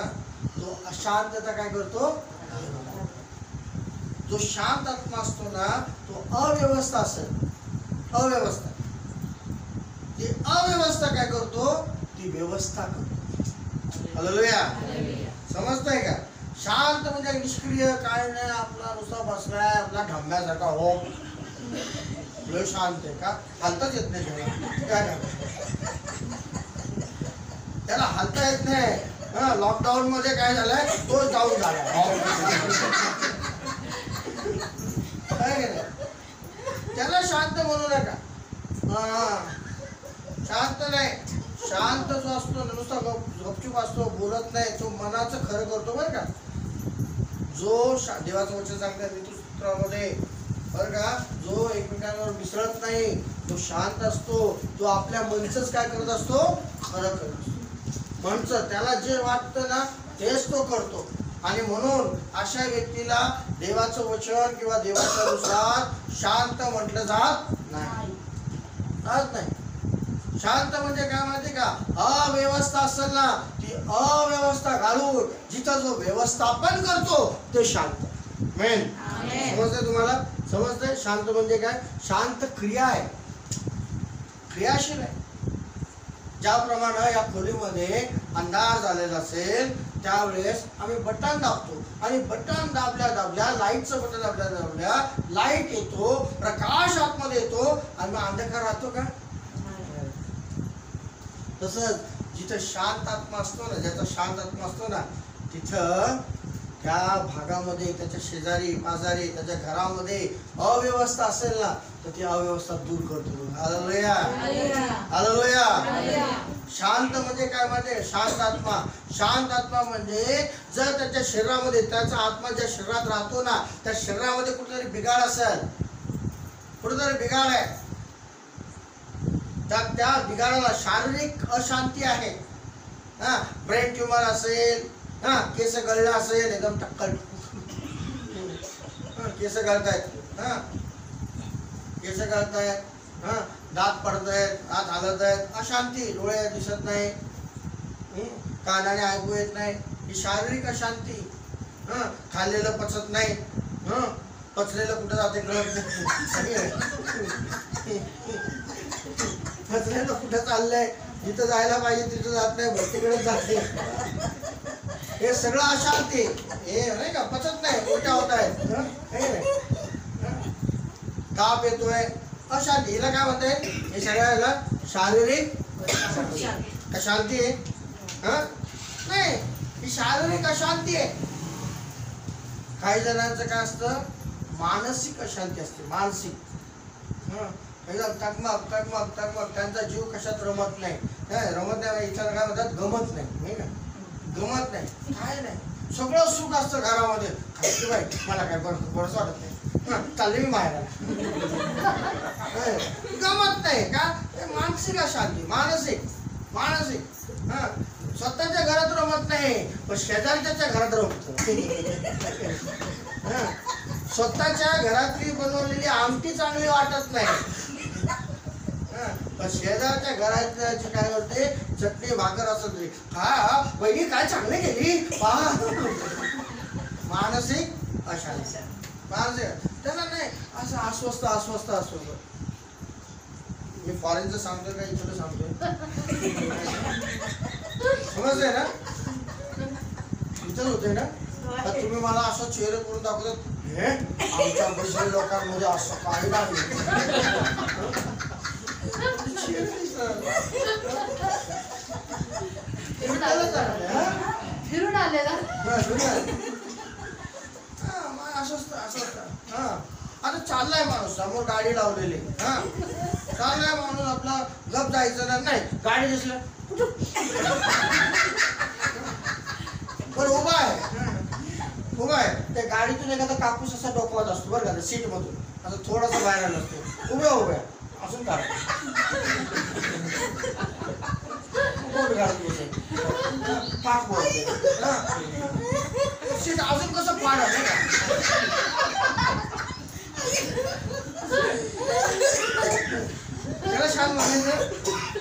तो अशांतता काय करतो. जो शांत आत्मा असतो ना तो अव्यवस्था असेल, अव्यवस्था, ती अव्यवस्था काय करतो, ती व्यवस्था करतो. हालेलुया. समजतंय का? शांत म्हणजे निष्क्रिय, काय नाही, आपला नुसता बसलाय आपला ढांब्यासारखा. हो लय शांत आहे का, हालताच येत नाही त्याला, त्याला हालता येत नाही. लॉकडाऊन मध्ये काय झालंय, तोच डाऊन झाला. त्याला शांत म्हणू नका. शांत नाही. शांत जो असतो नुसता गपचूप असतो, बोलत नाही, तो मनाचं खरं करतो बरं का. जो देवाचं वचन सांगतात ऋतुसूत्रामध्ये बरं का, जो एकमेकांवर मिसळत नाही, तो शांत असतो, तो आपल्या मनचंच काय करत असतो, खरं करत असतो. मनचं त्याला जे वाटतं ना तेच तो करतो. आणि म्हणून अशा व्यक्तीला देवाचं वचन किंवा देवाच्या नुसार शांत म्हटलं जात नाही. शांत म्हणजे काय माहिती का, अव्यवस्था असेल ना ती अव्यवस्था घालून जिथं जो व्यवस्थापन करतो ते शांत. मेन समजतंय तुम्हाला? समजतंय? शांत म्हणजे काय? शांत क्रिया आहे, क्रियाशील आहे. ज्याप्रमाणे या खोलीमध्ये अंधार झालेला असेल त्यावेळेस आम्ही बटन दाबतो आणि बटन दाबल्या लाईटचं बटन दाबल्या लाईट येतो, प्रकाश आतमध्ये येतो आणि मग अंधकार राहतो का? तसंच जिथं शांत आत्मा असतो ना, ज्याचा शांत आत्मा असतो ना, तिथं त्या भागामध्ये त्याच्या शेजारी पाजारी त्याच्या घरामध्ये अव्यवस्था असेल ना तर ती अव्यवस्था दूर करतो. Hallelujah, hallelujah. शांत म्हणजे काय माहिती? शांत आत्मा. शांत आत्मा म्हणजे जर त्याच्या शरीरामध्ये, त्याचा आत्मा ज्या शरीरात राहतो ना त्या शरीरामध्ये कुठेतरी बिघाड असेल, कुठेतरी बिघाड आहे, त्या बिघाडाला शारीरिक अशांती आहे, ब्रेन ट्युमर असेल, केस गळला असेल, एकदम टक्कल केस गळतायत, केस गळतायत, दात पडतायत, दात हालत आहेत, अशांती, डोळे दिसत नाही, कानाने ऐकू येत नाही, ही शारीरिक अशांती. खाल्लेलं पचत नाही, पचलेलं कुठं जाते कळत नाही, पचलेलं कुठं चाललंय, जिथं जायला पाहिजे तिथं जात नाही, भरतीकडे जाते. हे सगळं अशांती, हे नाही का, पचत नाही, उलट्या होत आहेत, ताप येतोय, अशांती. हिला काय म्हणताय? हे सगळ्याला शारीरिक अशांती आहे. नाही, ही शारीरिक अशांती आहे. काही जणांचं काय असतं, मानसिक अशांती असते, मानसिक. एकदम टकमक टकमक टकमक, त्यांचा जीव कशात रमत नाही, रमत नाही, इथं काय म्हणतात, गमत नाही का, गमत नाही, काय नाही, सगळं सुख असतं घरामध्ये. बाई मला काय बरंच वाटत नाही, चालले मी बाहेर, गमत नाही का. मानसिक अशांती, मानसिक मानसिक. स्वतःच्या घरात रमत नाही पण शेजारच्या घरात रमत. स्वतःच्या घरातली बनवलेली आमटी चांगली वाटत नाही, पण शेजारच्या घराची काय करते, चटणी भाकर असत रे, हा वहिनी काय चांगली केली पहा. मानसिक अशांती, मानसिक त्यांना नाही असं अस्वस्थ अस्वस्थ अस्वस्थ. मी फॉरेनचं सांगतोय का इथलं सांगतोय समजतंय ना, इथंच होते ना. तर तुम्ही मला असं चेहरे करून दाखवतात, हे आमच्या बसलेल्या लोकांमध्ये असं काही नाही. फिरून आलेला आता चाललाय माणूस, समोर गाडी लावलेली, हा चाललाय माणूस आपला, गप जायचं नाही, गाडी दिसलं बरं उभा आहे, त्या गाडीतून एखादा कापूस असा डोकवत असतो बरं का, सीट मधून असं थोडासा बाहेर आला असतो, उभ्या असून काढ पाक बोलते सीट अजून कसं पाड आहे का. त्याला शांत म्हणायचं,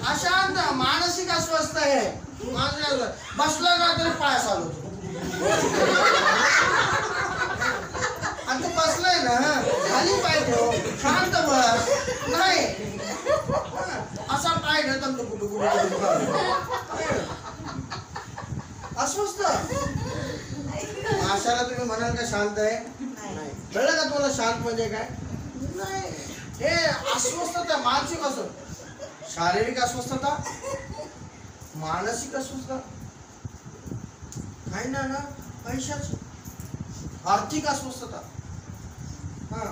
अशांत मानसिक अस्वस्थ आहे. बसला ना तरी पाय चालवतो, आणि तू बसलाय ना खाली पाय ठेव, शांत बस, नाही असा पाय ठेवतो अस्वस्थ. अशाला तुम्ही म्हणाल का शांत आहे, नाही. कळलं का तुम्हाला शांत म्हणजे काय नाही. हे अस्वस्थता मानसिक अस्वस्थ, शारीरिक अस्वस्थता, मानसिक अस्वस्थता काही ना पैशाची, आर्थिक अस्वस्थता. हा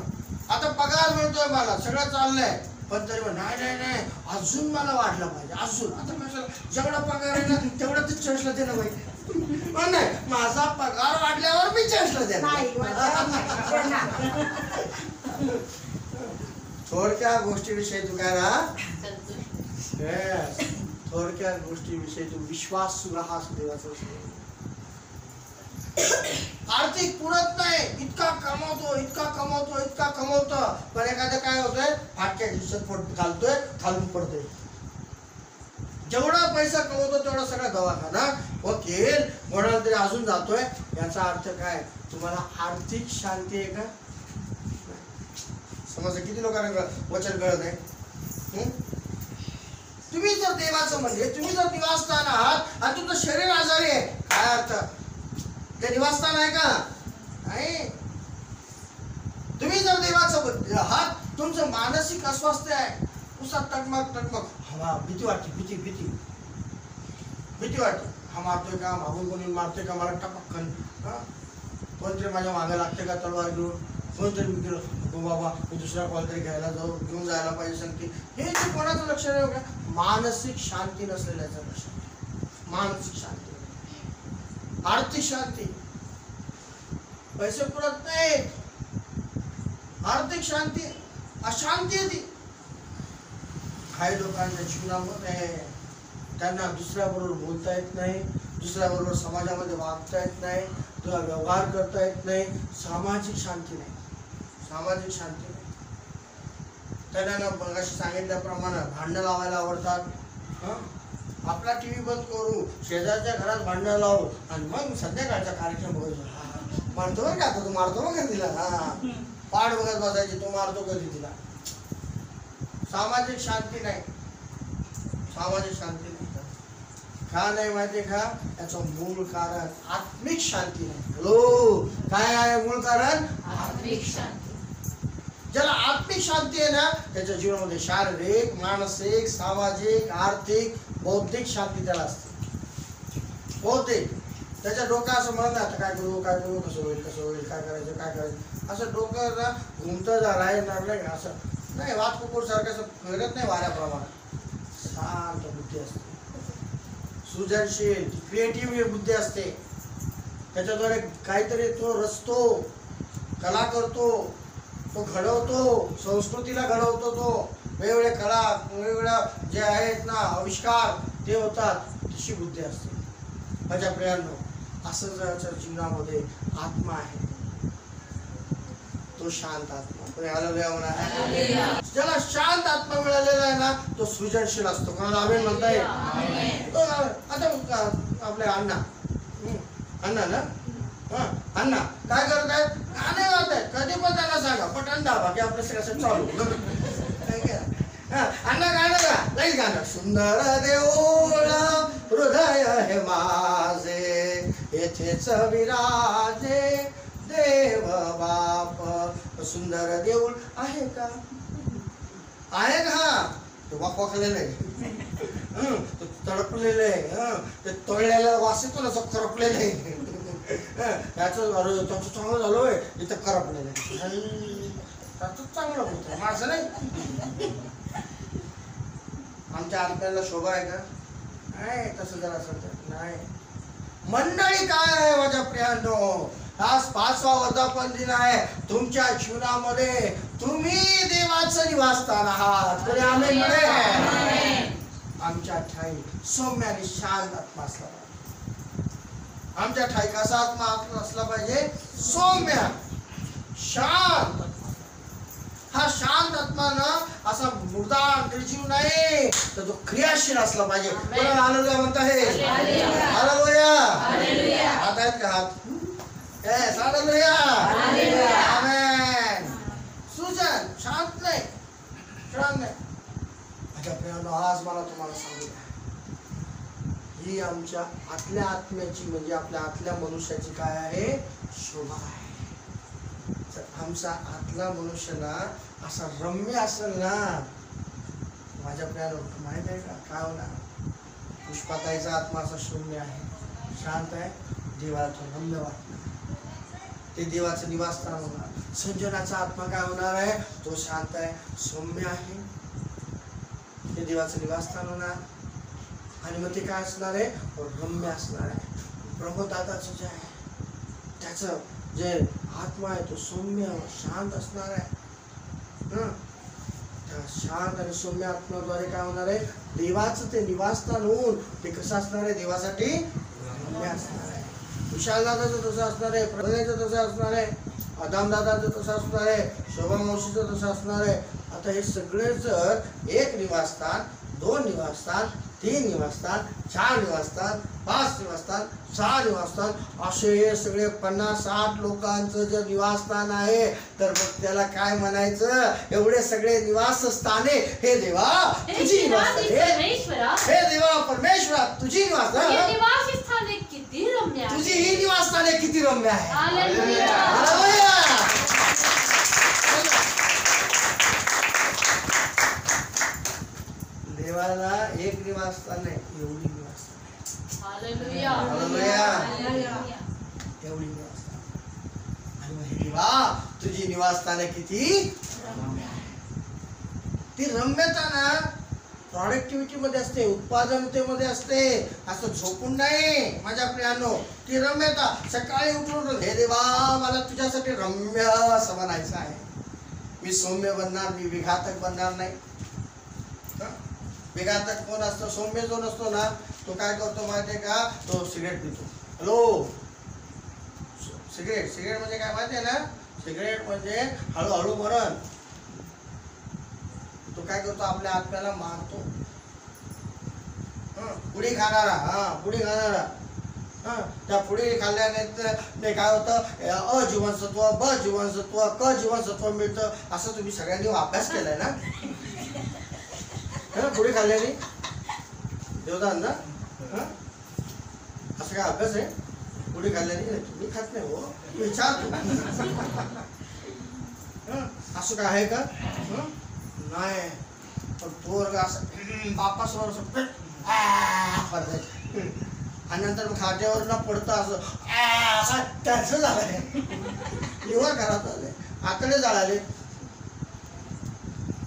आता पगार मिळतोय मला, सगळं चाललंय, पण तरी नाही अजून मला वाढलं पाहिजे, अजून. आता कशाला, जेवढा पगार आहे ना तेवढा ते चर्चला दिलं पाहिजे. पण नाही, माझा पगार वाढल्यावर मी चर्चला देणार. थोडक्या गोष्टीविषयी तू काय राहा, थोडक्या गोष्टीविषयी तू विश्वास राहा देवाचा. आर्थिक पुरत नाही, इतका कमवतो, पण एखादं काय होतंय, फाटक्या दिवसात घालतोय, खालून पडतोय. जेवढा पैसा कमवतो तेवढा सगळा दवाखाना, वकील कोणाला तरी अजून जातोय. याचा अर्थ काय, तुम्हाला आर्थिक शांती आहे का. समजा किती लोकांना वचन कळत आहे. तुम्ही जर देवाचं म्हणजे, तुम्ही जर निवासस्थान आहात आणि तुमचं शरीर आजारी आहे, काय अर्थ, ते निवासस्थान आहे का नाही. तुम्ही जर देवाचं आहात, तुमचं मानसिक अस्वस्थ आहे, नुसता टकमक, हवा भीती वाटते, भीती वाटते, हा मारतोय का, मागून कोणी मारतोय का मला, टपक्कन कोणतरी माझ्या मागे लागते का तलवार घेऊन, कोणतरी मी गेलो, हो बाबा मी दुसरा कॉल तरी घ्यायला जाऊ, घेऊन जायला पाहिजे सांगते. हे कोणाचं लक्ष नाही का, मानसिक शांती नसलेल्याचं लक्ष. मानसिक शांती, आर्थिक शांती, पैसे पुरत नाहीत, आर्थिक शांती, अशांती आहे ती. काही लोकांच्या जीवनामध्ये त्यांना दुसऱ्याबरोबर बोलता येत नाही, दुसऱ्याबरोबर समाजामध्ये वागता येत नाही, तुला व्यवहार करता येत नाही, सामाजिक शांती नाही. त्यांना मगाशी सांगितल्याप्रमाणे भांडणं लावायला आवडतात. आपला टीव्ही बंद करू, शेजारच्या घरात भांडणं लावू, आणि मग संध्याकाळचा कार्यक्रम बघायचा. मारतो बरं का, तू मारतो बघ तिला, पाठ बघत बसायची, तो मारतो कधी तिला. सामाजिक शांती नाही. का नाही माहितीये का, याचं मूळ कारण आत्मिक शांती नाही. हॅलो, काय आहे मूळ कारण, आत्मिक शांती. ज्याला आत्मिक शांती आहे ना, त्याच्या जीवनामध्ये शारीरिक, मानसिक, सामाजिक, आर्थिक, बौद्धिक शांती त्याला असते. बौद्धिक, त्याच्या डोकं असं म्हणत आता काय करू, कसं होईल, काय करायचं, असं डोकं ना घुमतं राहणार नाही, असं नाही, वातकुपूर सारखं फिरत नाही वाऱ्याप्रमाणे. शांत बुद्धी असते, सृजनशील, क्रिएटिव्ह बुद्धी असते. त्याच्याद्वारे काहीतरी तो रचतो, कला करतो, तो घडवतो, संस्कृतीला घडवतो. तो वेगवेगळ्या कला, वेगवेगळ््या जे आहेत ना आविष्कार ते होतात. तशी बुद्धी असते. माझ्या प्रियांनो, असं जर जीवनामध्ये आत्मा आहे, तो शांत आत्मा. कोणी हालेलुया म्हणा. ज्याला शांत आत्मा मिळालेला आहे ना तो सृजनशील असतो. कोणाला आमेन म्हणता येईल. आता आपले अण्णा ना अण्णा काय करत आहेत? गाणे गात आहेत. कधी पण त्यांना सांगा पटकन दाबा की आपलं सगळं चालू. अण्णा गाणं गा. नाही गाणं. सुंदर देऊळ हृदय हे माझे येथेच विराजे देव बाप. सुंदर देऊळ आहे का? आहे का? ते वाकवाकलेलं आहे, तडपलेलं आहे, ते तळलेला वास येतो ना करपलेलं आहे. त्याचं चांगलं झालं इथं करपलेलं आहे. त्याच चांगलं होतं माझं नाही. आमच्या आत्म्याला शोभा आहे का? नाही. तसं जर असेल नाही. मंडळी काय आहे माझ्या प्रियांनो? आज 5वा वर्धापन दिन आहे. तुमच्या जीवनामध्ये तुम्ही देवाचं निवासस्थान आहात. तरी आमेन म्हणे. आमच्या ठाई सौम्य आणि शांत आत्मा असला पाहिजे. आमच्या ठाई कसा आत्मा असला पाहिजे? सौम्य शांत. हा शांत आत्मा ना असा मुर्दा निर्जीव नाही तर तो क्रियाशील असला पाहिजे. कोणाला हालेलुया म्हणता आहे? हालेलुया. हात आहेत का? हात. येस. हालेलुया. आमेन. सुजन शांत नाही, शांत नाही. माझ्या प्रियांनो आज मला तुम्हाला सांगू द्या, ही आमच्या आतल्या आत्म्याची म्हणजे आपल्या आतल्या मनुष्याची काय आहे? शोभा आहे. आमचा आतला मनुष्य ना असा रम्य असेल ना माझ्या प्रियांनो माहित आहे का काय होणार? पुष्पाताईचा आत्मा असा शून्य आहे, शांत आहे, देवाला रम्य वाटणार, ते देवाचं निवासस्थान होणार. संजनाचा आत्मा काय होणार आहे? तो शांत आहे, सौम्य आहे, ते देवाचं निवासस्थान होणार. आणि मग ते काय असणार आहे? रम्य असणार आहे. ब्रह्मदादाचं जे आहे त्याचं जे आत्मा आहे तो सौम्य शांत असणार आहे. त्या शांत आणि सौम्य आत्म्याद्वारे काय होणार आहे? देवाचं ते निवासस्थान होऊन ते कसं असणार आहे? देवासाठी रम्य असणार आहे. विशाल दादाचं तसं असणार आहे, प्रभूचं तसं असणार आहे, आदाम दादाचं तसं असणार आहे, शोभा मावशीचं तसं असणार आहे. आता हे सगळे जर 1 निवासस्थान, 2 निवासस्थान, 3 निवासस्थान, 4 निवासस्थान, 5 निवासस्थान, 6 निवासस्थान असे सगळे 50-60 लोकांचं जर निवासस्थान आहे तर मग त्याला काय म्हणायचं? एवढे सगळे निवासस्थाने हे देवा तुझी निवासस्थाने, हे देवा परमेश्वरा तुझी निवासस्थाने किती रम्य आहे. तुझी ही निवासस्थाने किती रम्य आहे. हालेलुया. देवाला 1 निवासस्थान नाही, एवढी निवासस्थान. हालेलुया. एवढी निवासस्थान. आणि मग हे देवा तुझी निवासस्थाने किती रम्य आहे. ती रम्यता ना प्रॉडक्टिव्हिटी मध्ये असते, उत्पादनतेमध्ये असते, असं झोपून नाही माझ्या प्रियांनो. ती रम्यता सकाळी उठून हे देवा मला तुझ्यासाठी रम्य असं बनायचं आहे. मी सौम्य बनणार, मी विघातक बनणार नाही. विघातक कोण असतो? सौम्य जो नसतो ना तो काय करतो माहितीये का? तो सिगरेट पितो. हॅलो, सिगरेट म्हणजे काय माहितीये ना? सिगरेट म्हणजे हळूहळू मरण. तो काय करतो? आपल्या आत्म्याला मारतो. पुडी खाणारा, पुडी खाणारा, त्या पुडी खाल्ल्याने काय होतं? अ जीवनसत्व, ब जीवनसत्व, क जीवनसत्व मिळतं. असं तुम्ही सगळ्यांनी अभ्यास केलाय ना? पुडी खाल्ल्याने देवदान ना? असं काय अभ्यास आहे? पुडी खाल्ल्याने तुम्ही खात नाही हो, विचारतो. असं काय आहे का? नाही. पण पोरगा असं बापासमोर असं आणि नंतर मग खाट्यावर ना पडतं असं त्याचं झालंय. लिव्हर घरात आलंय, आतडे जाळाले.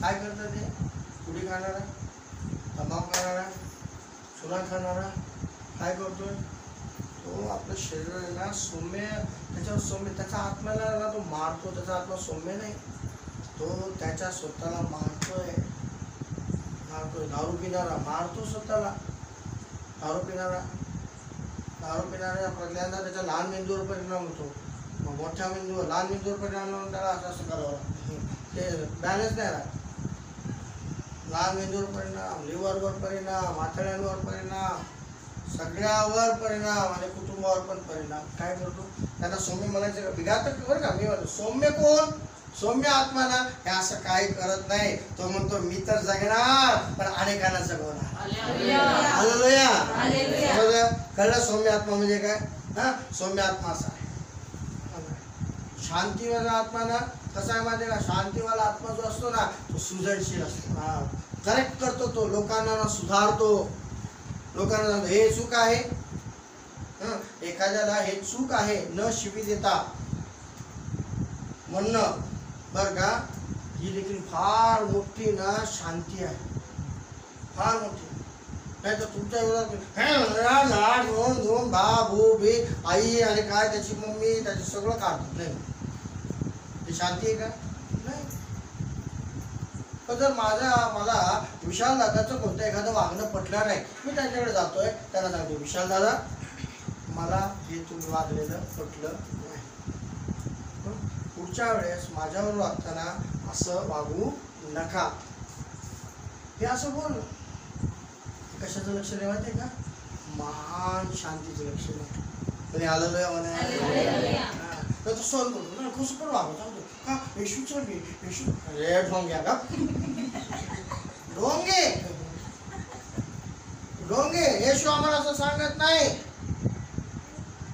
काय करतात ते? पुडी खाणारा, तंबाखू खाणारा, सुना खाणारा काय करतोय? तो आपलं शरीर आहे ना सौम्य, त्याच्यावर सौम्य, त्याचा आत्म्याला ना तो मारतो. त्याचा आत्मा सौम्य नाही, तो त्याच्या स्वतःला मारतोय. दारू पिणारा मारतो स्वतःला. दारू पिणारा पहिल्यांदा त्याच्या लहान मेंदूवर परिणाम होतो, मग मोठ्या मेंदूवर लहान मेंदूवर परिणाम लावून त्याला असं करावं लागतं. ते बॅलन्स नाही राहत. लहान मेंदूवर परिणाम, लिव्हरवर परिणाम, आतड्यांवर परिणाम, सगळ्यावर परिणाम आणि कुटुंबावर पण परिणाम. काय करतो त्यांना सौम्य म्हणायचं का? बिघात बरं का मी म्हणतो सौम्य कोण? सौम्य आत्मा ना हे असं काही करत नाही. तो म्हणतो मी तर जगणार पण अनेकांना जगवणार. हालेलुया. कळलं सौम्य आत्मा म्हणजे काय? हा, सौम्य आत्मा असा आहे. शांतीवाला आत्मा ना कसा आहे माहिती का? शांतीवाला आत्मा जो असतो ना तो सृजनशील असतो. हा, करेक्ट करतो. तो लोकांना ना सुधारतो. लोकांना सांगतो हे चूक आहे. एखाद्याला हे चूक आहे न शिवी देता म्हणणं बर का, ही देखील फार मोठी ना शांती आहे. फार मोठी. नाही तर तुमच्या विरोधात दोन भाऊ बे आई आणि काय त्याची मम्मी त्याची सगळं काढतात. नाही ही शांती आहे का? नाही. पण जर मला विशाल दादाचं कोणतं एखादं वागणं पटलं नाही, मी त्यांच्याकडे जातोय त्याला सांगतो विशाल दादा मला हे तुम्ही वागलेलं पटलं नाही. पुढच्या वेळेस माझ्यावर वागताना असं वागू नका. हे असं बोल. कशाचं लक्षण आहे माहिती आहे का? महान शांतीचं लक्षण आहे. कोणी आलेलं आहे तर तो सहन करतो ना. कसं पण वागत सांगतो का येशूचं मी येशू अरे ढोंग्या का ढोंगे ढोंगे. येशू आम्हाला असं सांगत नाही.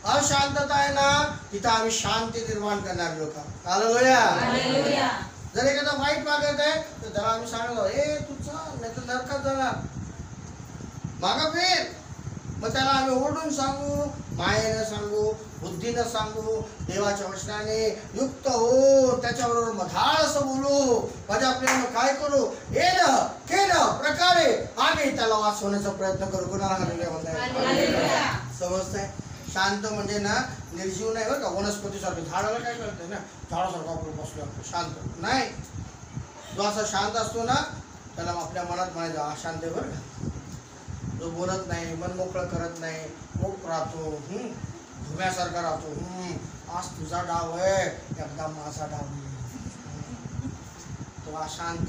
अशांतता आहे ना तिथं आम्ही शांती निर्माण करणार लोक. हालेलुया. जर एखादा वाईट वागत आहे तर त्याला आम्ही सांगतो ए तू चाल नाही तर नरकात जाणार मागा फिर. मग त्याला आम्ही ओरडून सांगू, मायेनं सांगू, बुद्धीनं सांगू, देवाच्या वचनाने युक्त हो, त्याच्याबरोबर मधाळ असं बोलू. माझ्या आपल्याला काय करू केलं प्रकारे आम्ही त्याला वाचवण्याचा प्रयत्न करू. कोणाला हालेलुया. समजतंय? शांत म्हणजे ना निर्जीव नाही बरं का. वनस्पतीसारखं झाडाला काय करते ना झाडासारखं आपण बसलो आपण शांत नाही. जो असा शांत असतो ना त्याला आपल्या मनात म्हणायचं अशांत आहे बरं का. जो बोलत नाही, मन मोकळं करत नाही, मोक राहतो, धुम्यासारखा राहतो. आज तुझा डाव आहे एकदा माझा डाव आहे. तो अशांत.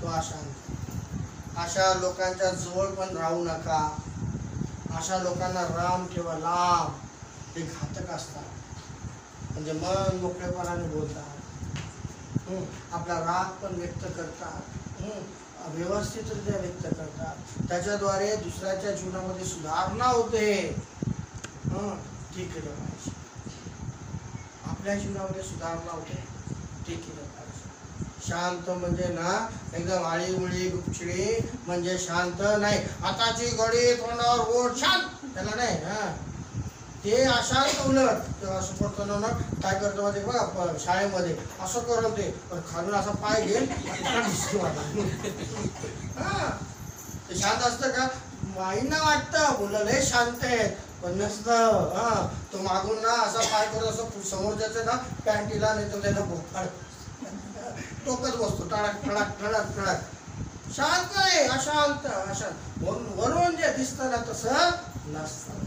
तो अशांत. अशा लोकांच्या जवळ पण राहू नका. अशा लोकांना राम ठेवा लांब. ते घातक असतात. म्हणजे मन मोकळेपणाने बोलतात, आपला राग पण व्यक्त करतात, व्यवस्थितरित्या व्यक्त करतात. त्याच्याद्वारे दुसऱ्याच्या जीवनामध्ये सुधारणा होते. ते केलं पाहिजे. आपल्या जीवनामध्ये सुधारणा होते ते केलं पाहिजे. शांत म्हणजे ना एकदम आळीमुळी गुपचिडी म्हणजे शांत नाही. हाताची घडी तोंडावर बोट शांत त्याला नाही. ते अशांत उलट तेव्हा असं पडतं ना काय करतो मध्ये बघा शाळेमध्ये असं करत ते पण खालून असा पाय घेईल ते शांत असतं का? माईंना वाटतं मुलं लय शांत आहेत पण नसतं. तो मागून ना असा पाय करत असं समोरच्याचं ना पॅन्टीला नाही तर त्याला बोकाड टोकत बसतो टळक टळक टळक टळक. शांत नाही अशांत अशांत. वरून जे दिसतं ना तसं नसतं.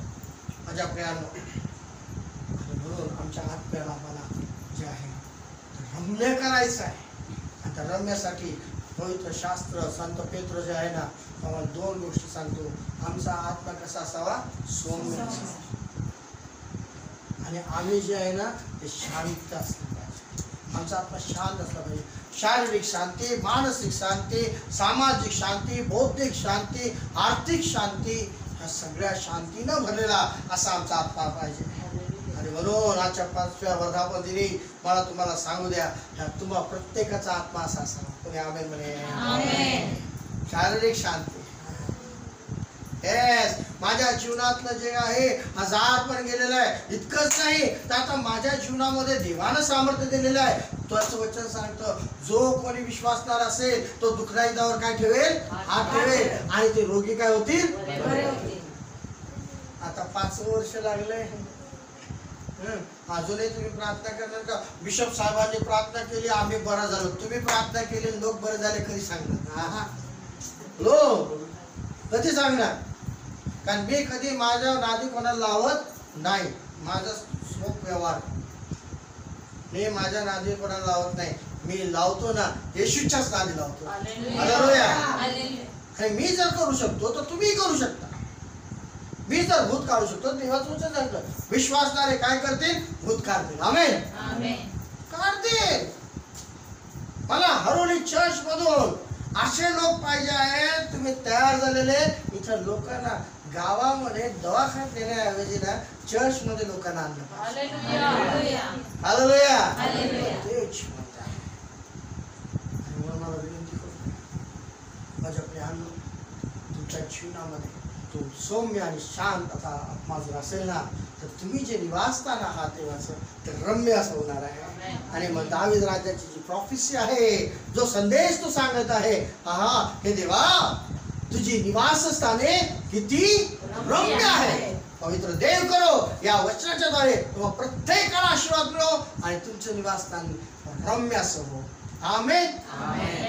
माझ्या प्रियांनो म्हणून आमच्या आत्म्याला आम्हाला जे आहे रम्य करायचं आहे. आता रम्यासाठी पवित्र शास्त्र संत पेत्र जे आहे ना आम्हाला दोन गोष्टी सांगतो. आमचा आत्मा कसा असावा? सौम्य असावा. आणि आम्ही जे आहे ना ते शांत असलं पाहिजे. आमचा आत्मा शांत असला पाहिजे. शारीरिक शांती, मानसिक शांती, सामाजिक शांती, बौद्धिक शांती, आर्थिक शांती ह्या सगळ्या शांतीनं भरलेला असा आमचा आत्मा पाहिजे. आणि म्हणून आजच्या 5व्या वर्धापन दिनी मला तुम्हाला सांगू द्या तुम्हा प्रत्येकाचा आत्मा असा असावा. कोणी आमेन म्हणे. शारीरिक शांती. माझ्या जीवनातलं जे आहे आजार पण गेलेलं आहे. इतकंच नाही तर आता माझ्या जीवनामध्ये देवानं सामर्थ्य दिलेलं आहे. त्याचं वचन सांगतं जो कोणी विश्वासणार असेल तो दुःखदायकावर काय ठेवेल? हात ठेवेल आणि ते रोगी काय होतील? आता 5 वर्ष लागले अजूनही तुम्ही प्रार्थना करणार का? बिशप साहेबांनी प्रार्थना केली आम्ही बरा झालो. तुम्ही प्रार्थना केली लोक बरे झाले कधी सांगणार? लोक कधी सांगणार? कारण मी कधी माझ्या नादी कोणाला लावत नाही. माझं व्यवहार. मी माझ्या नादी कोणाला लावत नाही, मी लावतो ना येशूच्याच नादी लावतो. हालेलुया. आणि मी जर करू शकतो तर तुम्ही करू शकता. मी जर भूत काढू शकतो, तेव्हा तुमचं सांगतो विश्वासणारे काय करतील? भूत काढतील. आमेन. काढतील. मला हरोली चर्च मधून असे लोक पाहिजे आहेत, तुम्ही तयार झालेले. इथं लोकांना गावामध्ये दवाखान्यात नेण्याऐवजी ना चर्च मध्ये लोकांना आणलं. हालेलुया. तेच म्हणत आहे. आणि म्हणून मला विनंती करतो, माझ्याकडे आणलं तुमच्या जीवनामध्ये तो सौम्य आणि शांत असा आत्मा जर असेल ना, तर तुम्ही जे निवासस्थान आहात तेव्हाचं ते रम्य असं होणार आहे. आणि मग दावीद राजाची जी प्रॉफिसी आहे, जो संदेश तो सांगत आहे, हा हे देवा तुझी निवासस्थाने किती रम्य आहे. पवित्र देव करो या वचनाच्या द्वारे तुम्हा प्रत्येकाला आशीर्वाद मिळो आणि तुमचं निवासस्थान रम्य असं हो. आमेन.